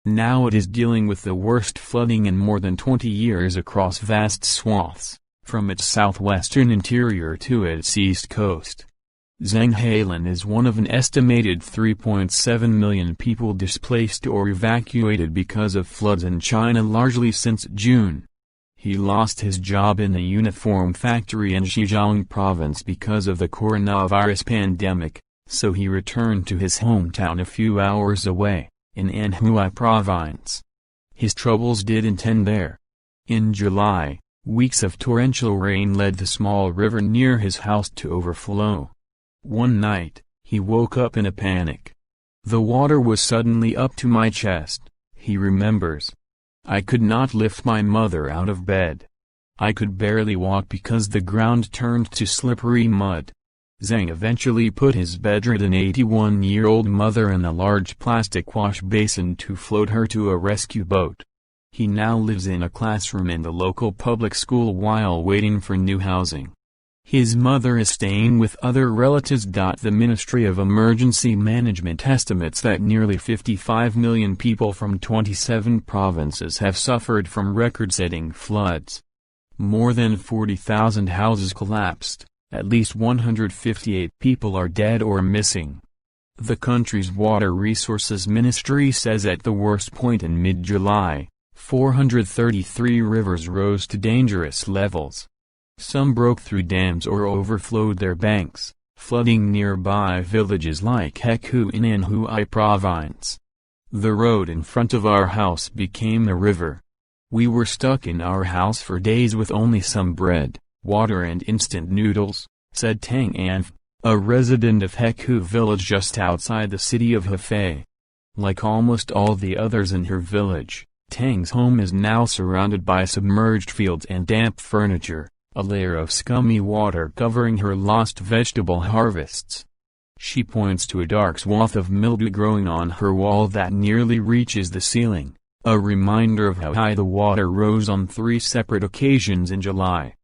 Now it is dealing with the worst flooding in more than 20 years across vast swaths, from its southwestern interior to its east coast. Zhenghelan is one of an estimated 3.7 million people displaced or evacuated because of floods in China largely since June. He lost his job in a uniform factory in Zhejiang province because of the coronavirus pandemic, so he returned to his hometown a few hours away, in Anhui province. His troubles didn't end there. In July, weeks of torrential rain led the small river near his house to overflow. One night, he woke up in a panic. The water was suddenly up to my chest, he remembers. I could not lift my mother out of bed. I could barely walk because the ground turned to slippery mud. Zheng eventually put his bedridden 81-year-old mother in a large plastic wash basin to float her to a rescue boat. He now lives in a classroom in the local public school while waiting for new housing. His mother is staying with other relatives. The Ministry of Emergency Management estimates that nearly 55 million people from 27 provinces have suffered from record-setting floods. More than 40,000 houses collapsed, at least 158 people are dead or missing. The country's Water Resources Ministry says at the worst point in mid-July, 433 rivers rose to dangerous levels. Some broke through dams or overflowed their banks, flooding nearby villages like Hekou in Anhui province. The road in front of our house became a river. We were stuck in our house for days with only some bread, water and instant noodles, said Tang Anfeng, a resident of Hekou village just outside the city of Hefei. Like almost all the others in her village, Tang's home is now surrounded by submerged fields and damp furniture, a layer of scummy water covering her lost vegetable harvests. She points to a dark swath of mildew growing on her wall that nearly reaches the ceiling, a reminder of how high the water rose on 3 separate occasions in July.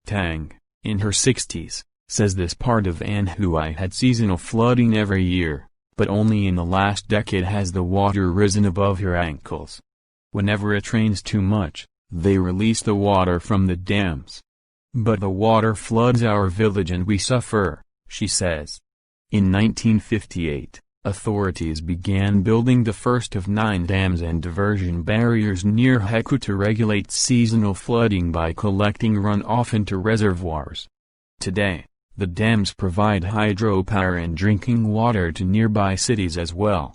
Tang, in her 60s, says this part of Anhui had seasonal flooding every year, but only in the last decade has the water risen above her ankles. Whenever it rains too much, they release the water from the dams. But the water floods our village and we suffer, she says. In 1958, authorities began building the first of 9 dams and diversion barriers near Hekou to regulate seasonal flooding by collecting runoff into reservoirs. Today, the dams provide hydropower and drinking water to nearby cities as well.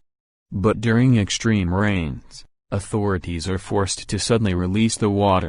But during extreme rains, authorities are forced to suddenly release the water.